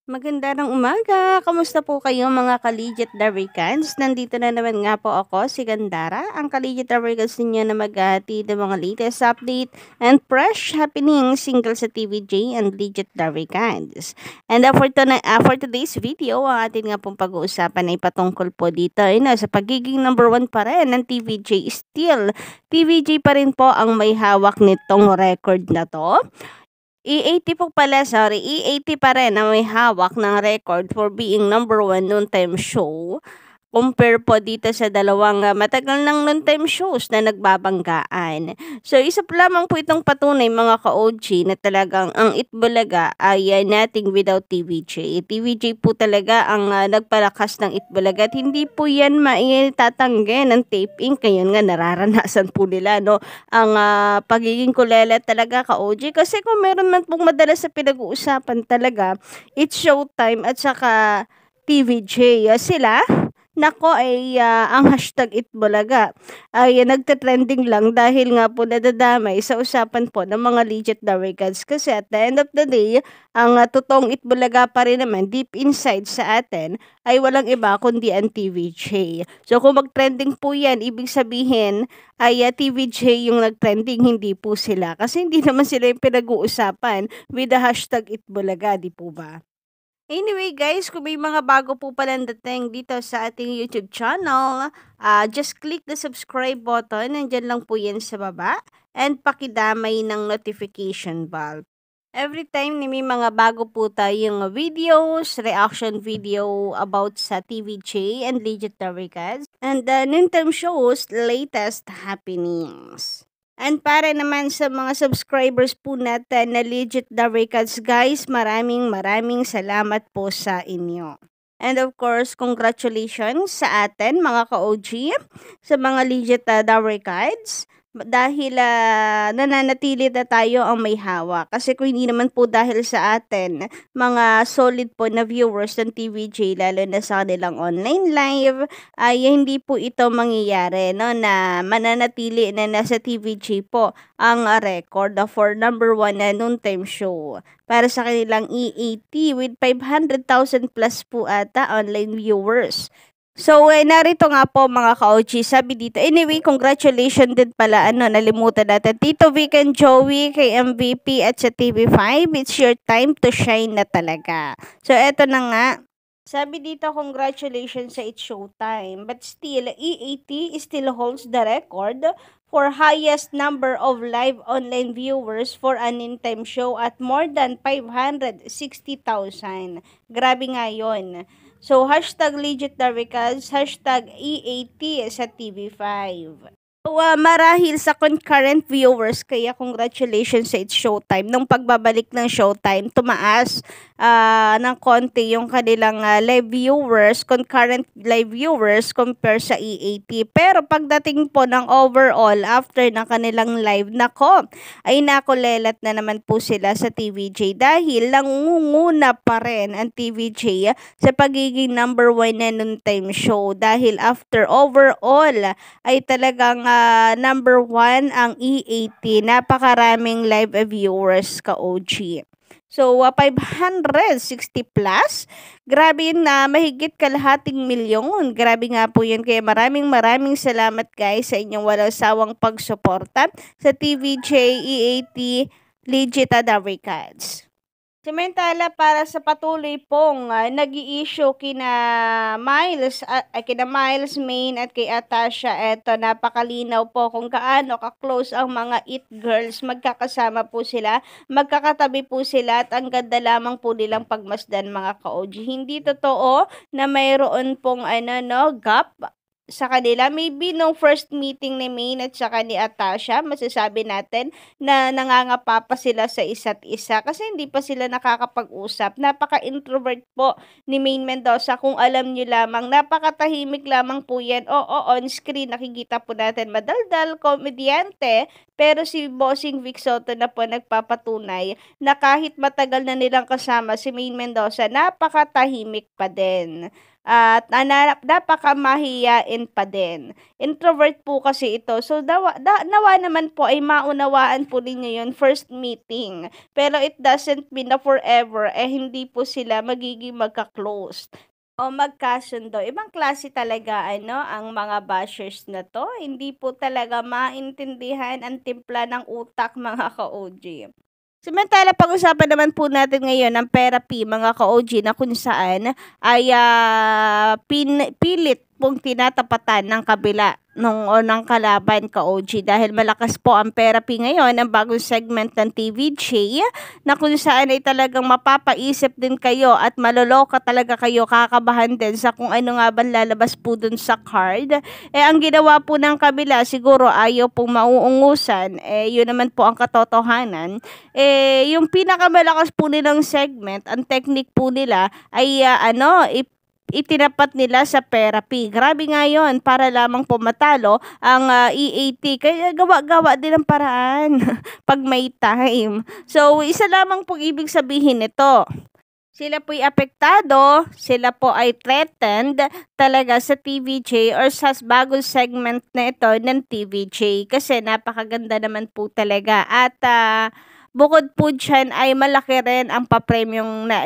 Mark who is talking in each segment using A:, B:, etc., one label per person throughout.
A: Magandang umaga! Kamusta po kayo mga ka-Legit Darwicans? Nandito na naman nga po ako, si Gandara, ang ka-Legit Darwicans ninyo na mag-ahatid ng mga latest update and fresh happening single sa TVJ and Legit Darwicans. And for today's video, ang atin nga pong pag-uusapan ay patungkol po dito sa pagiging number 1 pa rin ng TVJ. Still, TVJ pa rin po ang may hawak nitong record na to. E80 po pala, sorry, E80 pa rin ang may hawak ng record for being number 1 noon time show. Compare po dito sa dalawang matagal ng noon time shows na nagbabanggaan. So, isa pa lamang po itong patunay mga ka-OG na talagang ang Itbulaga ay nothing without TVJ. TVJ po talaga ang nagpalakas ng Itbulaga at hindi po yan maitatanggi ng taping. Kaya nga nararanasan po nila ang pagiging kulela talaga ka-OG. Kasi kung meron man pong madalas sa pinag-uusapan talaga, it's Showtime at saka TVJ. Sila nako ay ang hashtag Itbulaga ay nagte-trending lang dahil nga po nadadamay sa usapan po ng mga legit Darwicans kasi at the end of the day, ang totoong Itbulaga pa rin naman deep inside sa atin ay walang iba kundi ang TVJ. So kung mag-trending po yan, ibig sabihin ay TVJ yung nag-trending, hindi po sila. Kasi hindi naman sila yung pinag-uusapan with the hashtag Itbulaga, di po ba? Anyway guys, kung may mga bago po palang dating dito sa ating YouTube channel, just click the subscribe button, nandyan lang po yan sa baba, and pakidamay ng notification bell. Every time na may mga bago po tayong videos, reaction video about sa TVJ and Legit Taricas, and Nintendo shows latest happenings. And para naman sa mga subscribers po natin na Legit The Records guys, maraming salamat po sa inyo. And of course, congratulations sa atin mga ka-OG, sa mga Legit The Records. Dahil nananatili na tayo ang may hawak. Kasi kung hindi naman po dahil sa atin, mga solid po na viewers ng TVJ, lalo na sa kanilang online live, ay hindi po ito mangyayari, no, na mananatili na nasa TVJ po ang record for number 1 na noon time show para sa kanilang E80 with 500,000 plus po ata online viewers. So, narito nga po mga ka-OG, sabi dito, anyway, congratulations din pala, nalimutan natin, Tito Vic and Joey, kay MVP at sa TV5, it's your time to shine na talaga. So, eto na nga, sabi dito, congratulations sa It's Showtime, but still, E80 still holds the record for highest number of live online viewers for an in-time show at more than 560,000. Grabe nga yun. So, hashtag Legit Darwicans, hashtag E80 sa TV5. So, marahil sa concurrent viewers, kaya congratulations sa It's Showtime. Nung pagbabalik ng Showtime, tumaas ng konti yung kanilang live viewers, concurrent live viewers compare sa E80. Pero pagdating po ng overall, after ng kanilang live, nako, ay nakulelat na naman po sila sa TVJ dahil nangunguna pa rin ang TVJ sa pagiging number 1 na noon time show dahil after overall ay talagang number 1 ang E80. Napakaraming live viewers ka-OG. So, 560 plus. Grabe yun na mahigit kalahating milyon. Grabe nga po yun. Kaya maraming salamat guys sa inyong walang sawang pagsuporta sa TVJ E80 Legit Darwicans. Samantala para sa patuloy pong nag-i-issue kina Miles Main at kay Atasha, eto napakalinaw po kung gaano ka-close ang mga It Girls. Magkakasama po sila, magkakatabi po sila at ang ganda lamang po nilang pagmasdan mga ka-OG. Hindi totoo na mayroon pong gap sa kanila. Maybe nung first meeting ni Main at saka ni Atasha, masasabi natin na nangangapa pa sila sa isa't isa kasi hindi pa sila nakakapag-usap. Napaka-introvert po ni Main Mendoza, kung alam niyo lamang. Napakatahimik lamang po yan. Oo, on screen nakikita po natin madaldal, komedyante, pero si Bossing Vic Soto na po nagpapatunay na kahit matagal na nilang kasama si Main Mendoza, napakatahimik pa din. at napakamahiyain pa din. Introvert po kasi ito. So, nawa naman po ay maunawaan po ninyo yun first meeting. Pero it doesn't mean na forever hindi po sila magiging magka-close o magkasundo. Ibang klase talaga ang mga bashers na to. Hindi po talaga maintindihan ang timpla ng utak mga ka-OG. Samantala, pag-usapan naman po natin ngayon ang therapy, mga ka-OG, na kung saan ay pilit pong tinatapatan ng kabila ng kalaban ka-OG dahil malakas po ang therapy ngayon, ang bagong segment ng TVJ na kung saan ay talagang mapapaisip din kayo at maloloka talaga kayo, kakabahan din sa kung ano nga ba lalabas po dun sa card. Ang ginawa po ng kabila, siguro ayaw pong mauungusan, yun naman po ang katotohanan. Yung pinakamalakas po nilang segment, ang technique po nila ay itinapat nila sa therapy. Grabe nga yun, para lamang po matalo ang EAT. Kaya gawa-gawa din ang paraan pag may time. So, isa lamang pong ibig sabihin nito. Sila po'y apektado, sila po ay threatened talaga sa TVJ or sa bagong segment na ito ng TVJ kasi napakaganda naman po talaga. At bukod po dyan ay malaki rin ang papremyong na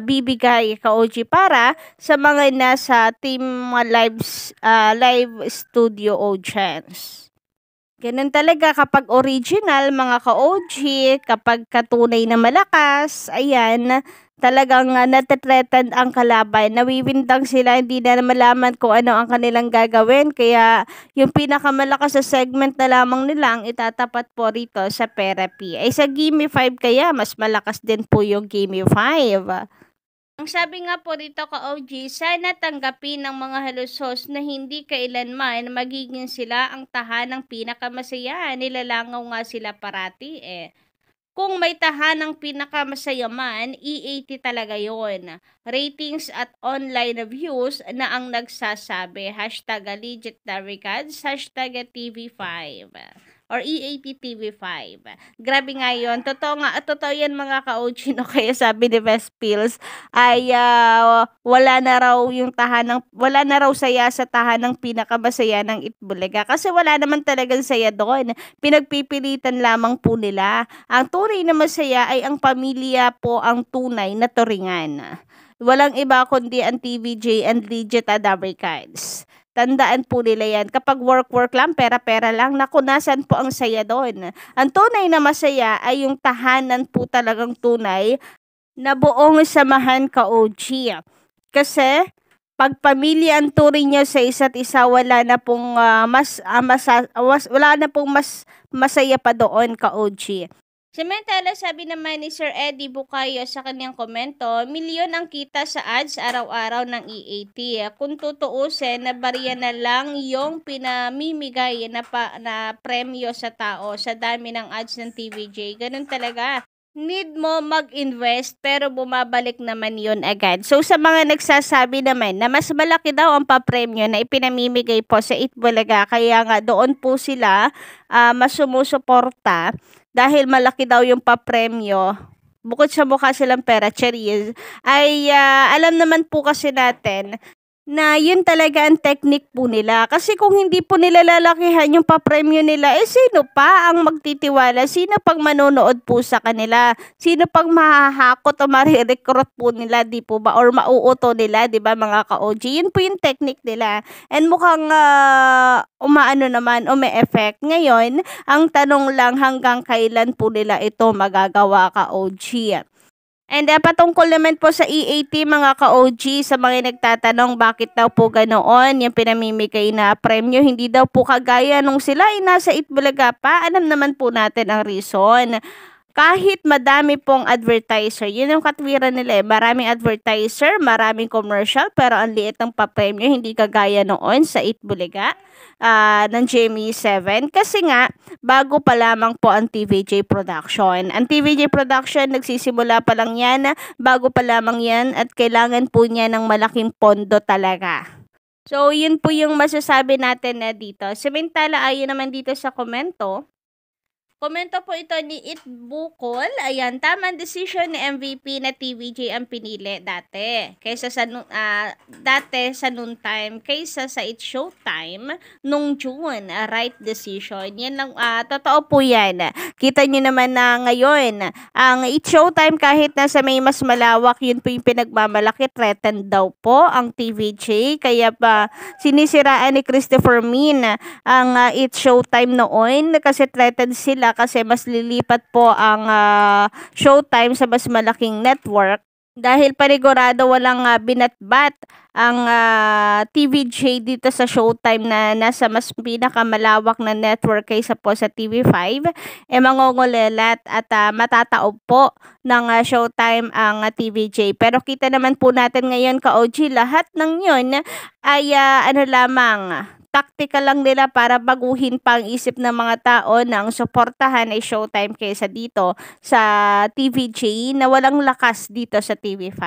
A: bibigay ka-OG para sa mga nasa team live studio audience. Ganun talaga kapag original mga ka-OG, kapag katunay na malakas, ayan, talagang natetretan ang kalaban, nawiwindang sila, hindi na malaman kung ano ang kanilang gagawin, kaya yung pinakamalakas sa segment na lamang nila ang itatapat po rito sa therapy. Ay sa Gimme 5 kaya, mas malakas din po yung Gimme 5. Ang sabi nga po dito ka-OG, sana tanggapin ng mga halusos na hindi kailanman magiging sila ang tahanang pinakamasaya. Nilalangaw nga sila parati Kung may tahanang pinakamasaya man, EAT talaga yon. Ratings at online reviews na ang nagsasabi. Hashtag Legendary Cards, hashtag TV5 or EAT TV5. Grabe nga yun. Totoo yan mga ka-OG, no? Kaya sabi ni Best Pills ay wala na raw saya sa tahanang pinakamasaya ng Itbulaga. Kasi wala naman talagang saya doon. Pinagpipilitan lamang po nila. Ang tunay na masaya ay ang pamilya po ang tunay na turingan. Walang iba kundi ang TVJ and Legit Adabri Cards. Tandaan po nila yan. Kapag work lang, pera-pera lang, naku, nasan po ang saya doon? Ang tunay na masaya ay yung tahanan po talagang tunay na buong samahan ka-OG. Kasi pag pamilya ang turing nyo sa isa't isa, wala na pong mas masaya pa doon ka-OG. Samantala, sabi naman ni Sir Eddie Bukayo sa kanyang komento, milyon ang kita sa ads araw-araw ng EAT. Kung tutuusin, na bariya na lang yung pinamimigay na premyo sa tao sa dami ng ads ng TVJ. Ganun talaga. Need mo mag-invest pero bumabalik naman yon agad. So sa mga nagsasabi naman na mas malaki daw ang papremyo na ipinamimigay po sa Itbulaga, kaya nga doon po sila mas sumusuporta dahil malaki daw yung papremyo. Bukod sa mukha silang pera, cherries, ay alam naman po kasi natin na yun talaga ang technique po nila. Kasi kung hindi po nila lalakihan yung papremyo nila, sino pa ang magtitiwala? Sino pang manonood po sa kanila? Sino pang mahahakot o marirecruit po nila, di po ba? Or mauuto nila, di ba mga ka-OG? Yun po yung technique nila. And mukhang umi-effect. Ngayon, ang tanong lang hanggang kailan po nila ito magagawa ka-OG. And patungkol naman po sa EAT mga ka-OG, sa mga nagtatanong bakit daw po ganoon yung pinamimigay na premyo, hindi daw po kagaya nung sila ay nasa Itbulaga pa. Alam naman po natin ang reason. Kahit madami pong advertiser, yun yung katwiran nila maraming advertiser, maraming commercial, pero ang liit ng papremyo, hindi kagaya noon sa Itbulaga ng Jamie 7. Kasi nga, bago pa lamang po ang TVJ Production. Ang TVJ Production, nagsisimula pa lang yan, bago pa lamang yan, at kailangan po niya ng malaking pondo talaga. So, yun po yung masasabi natin na dito. Samantala, ayon naman dito sa komento, Komento po ito ni It Bukol. Ayan, tamang decision ni MVP na TVJ ang pinili dati. Kaysa sa dati sa noon time, kaysa sa It Showtime nung June. Right decision. Yan lang, totoo po yan. Kita nyo naman na ngayon, ang It Showtime kahit nasa may mas malawak, yun po yung pinagmamalaki, threatened daw po ang TVJ. Kaya pa sinisiraan ni Christopher Min ang It Showtime noon kasi threatened sila kasi mas lilipat po ang Showtime sa mas malaking network. Dahil panigurado walang binatbat ang TVJ dito sa Showtime na nasa mas pinakamalawak na network kaysa po sa TV5, mangungulelat at matataob po ng Showtime ang TVJ. Pero kita naman po natin ngayon ka-OG, lahat ng yun ay ano lamang, taktika lang nila para baguhin pa ang isip ng mga tao nang suportahan ay Showtime kaysa dito sa TVJ na walang lakas dito sa TV5.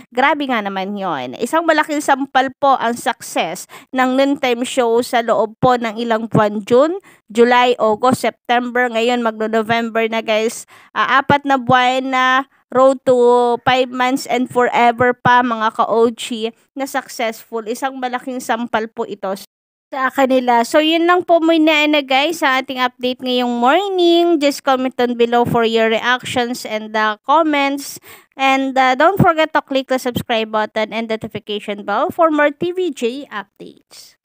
A: Grabe nga naman yon. Isang malaking sampal po ang success ng noontime show sa loob po ng ilang buwan, June, July, August, September. Ngayon magno-November na guys. 4 na buwan na, road to 5 months and forever pa mga ka-OG na successful. Isang malaking sampal po ito sa kanila. So, yun lang po muna na guys sa ating update ngayong morning. Just comment down below for your reactions and comments. And don't forget to click the subscribe button and notification bell for more TVJ updates.